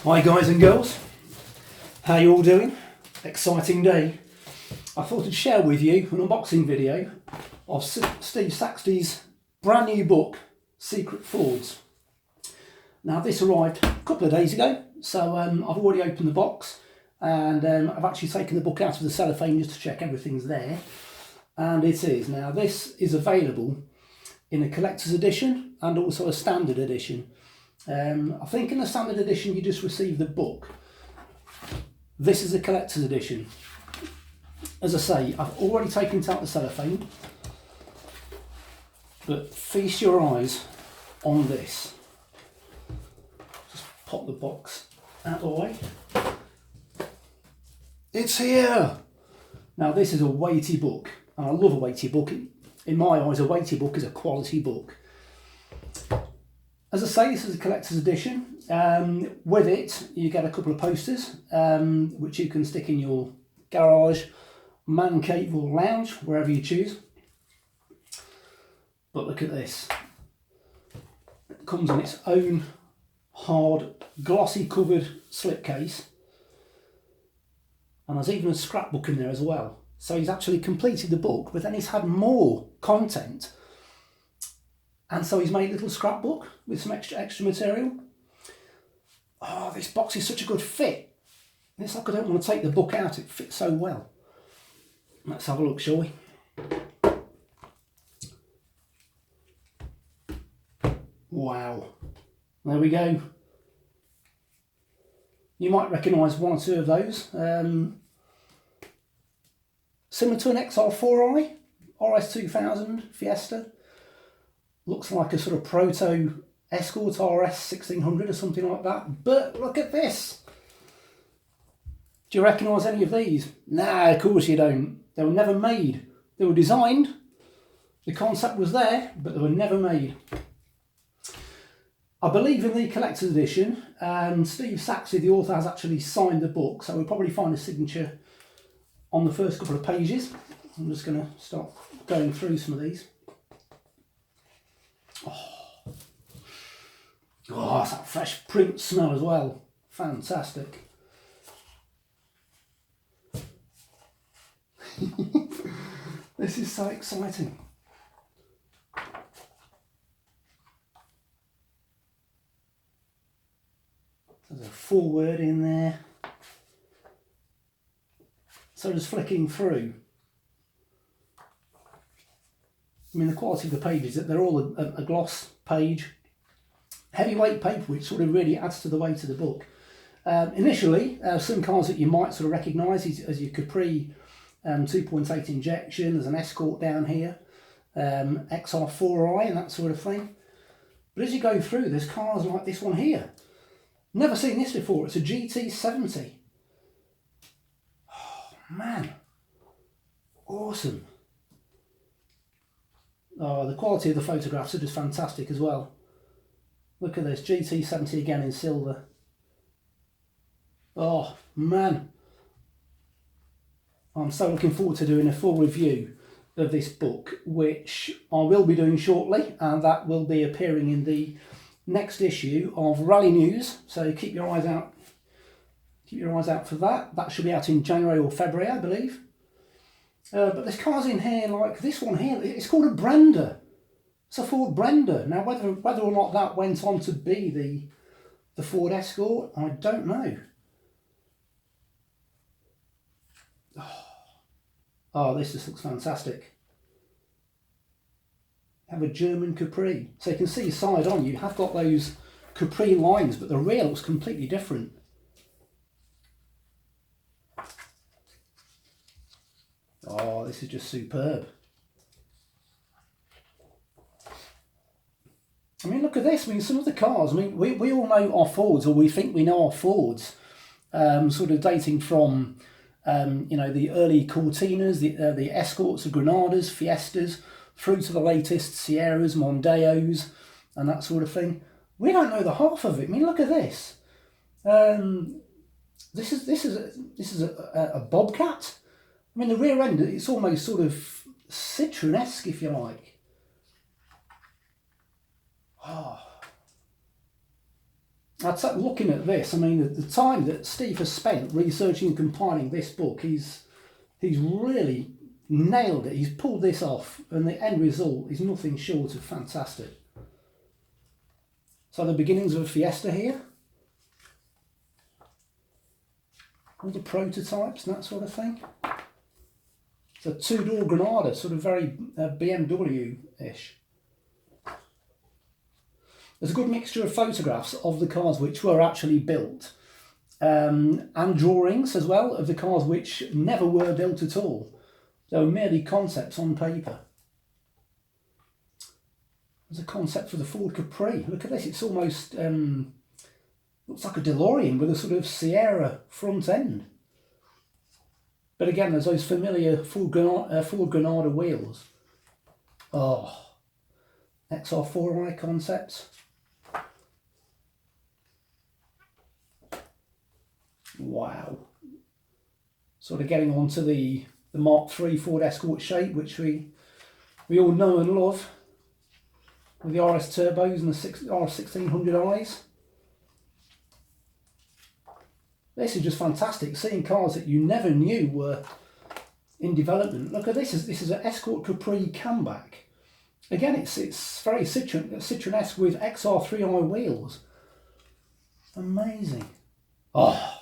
Hi guys and girls, how you all doing? Exciting day. I thought I'd share with you an unboxing video of Steve Saxty's brand new book, Secret Fords. Now this arrived a couple of days ago, so I've already opened the box and I've actually taken the book out of the cellophane just to check everything's there. And it is. Now this is available in a collector's edition and also a standard edition. I think in the standard edition you just receive the book. This is a collector's edition. As I say, I've already taken it out the cellophane, but feast your eyes on this. Just pop the box out of the way. It's here! Now this is a weighty book, and I love a weighty book. In my eyes, a weighty book is a quality book. As I say, this is a collector's edition. With it, you get a couple of posters, which you can stick in your garage, man cave or lounge, wherever you choose. But look at this. It comes in its own hard, glossy covered slipcase. And there's even a scrapbook in there as well. So he's actually completed the book, but then he's had more content. And so he's made a little scrapbook with some extra material. Oh, this box is such a good fit. It's like I don't want to take the book out, it fits so well. Let's have a look, shall we? Wow. There we go. You might recognise one or two of those. Similar to an XR4i, RS2000 Fiesta. Looks like a sort of proto Escort RS 1600 or something like that. But look at this. Do you recognise any of these? Nah, of course you don't. They were never made. They were designed. The concept was there, but they were never made. I believe in the collector's edition, Steve Saxty, the author, has actually signed the book, so we'll probably find a signature on the first couple of pages. I'm just going to start going through some of these. Oh, it's that fresh print smell as well. Fantastic. This is so exciting. There's a foreword in there. So just flicking through. I mean, the quality of the pages, they're all a gloss page. Heavyweight paper, which sort of really adds to the weight of the book. Initially, some cars that you might sort of recognise as your Capri 2.8 injection, there's an Escort down here, XR4i and that sort of thing. But as you go through, there's cars like this one here. Never seen this before, it's a GT70. Oh, man. Awesome. Oh, the quality of the photographs are just fantastic as well. Look at this, GT70 again in silver. Oh, man. I'm so looking forward to doing a full review of this book, which I will be doing shortly, and that will be appearing in the next issue of Rally News. So keep your eyes out. Keep your eyes out for that. That should be out in January or February, I believe. But there's cars in here like this one here. It's called a Brenda. It's a Ford Brenda. Now, whether or not that went on to be the Ford Escort, I don't know. Oh, this just looks fantastic. Have a German Capri. So you can see side on, you have got those Capri lines, but the rear looks completely different. Oh, this is just superb. I mean, look at this. I mean, some of the cars, I mean, we all know our Fords, or we think we know our Fords, sort of dating from, you know, the early Cortinas, the Escorts, the Granadas, Fiestas, through to the latest Sierras, Mondeos, and that sort of thing. We don't know the half of it. I mean, look at this. This is a Bobcat. I mean, the rear end, it's almost sort of Citroen-esque, if you like. Oh, Looking at this, I mean, the time that Steve has spent researching and compiling this book, he's really nailed it. He's pulled this off, and the end result is nothing short of fantastic. So the beginnings of a Fiesta here. All the prototypes and that sort of thing. It's a two-door Granada, sort of very BMW-ish. There's a good mixture of photographs of the cars which were actually built, and drawings as well of the cars which never were built at all. They were merely concepts on paper. There's a concept for the Ford Capri. Look at this, it's almost looks like a DeLorean with a sort of Sierra front end. But again, there's those familiar Ford Granada wheels. Oh, XR4i concepts. Wow. Sort of getting onto the Mark III Ford Escort shape, which we all know and love, with the RS turbos and the R1600i's. This is just fantastic, seeing cars that you never knew were in development. Look at this, this is an Escort Capri Camback. Again, it's very Citroen-esque with XR3i wheels. Amazing. Oh,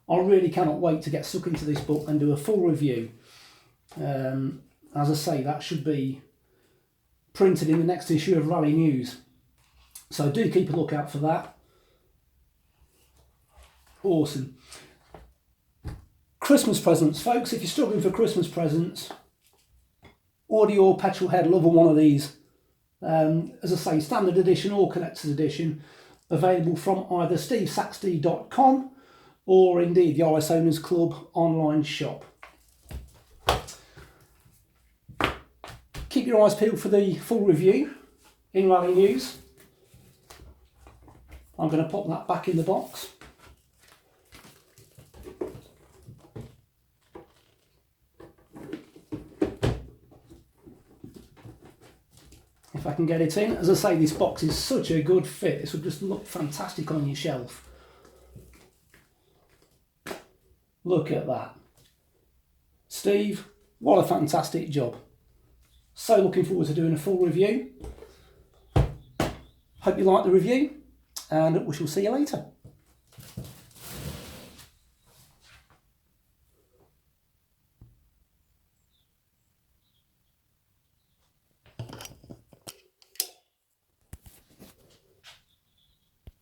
I really cannot wait to get stuck into this book and do a full review. As I say, that should be printed in the next issue of Rally News. So do keep a lookout for that. Awesome. Christmas presents, folks. If you're struggling for Christmas presents, order your petrol head lover one of these. As I say, standard edition or collector's edition, available from either stevesaxty.com or indeed the RS Owners Club online shop. Keep your eyes peeled for the full review in Rally News. I'm going to pop that back in the box. If I can get it in. As I say, this box is such a good fit. This would just look fantastic on your shelf. Look at that. Steve, what a fantastic job. So looking forward to doing a full review. Hope you like the review, and we shall see you later.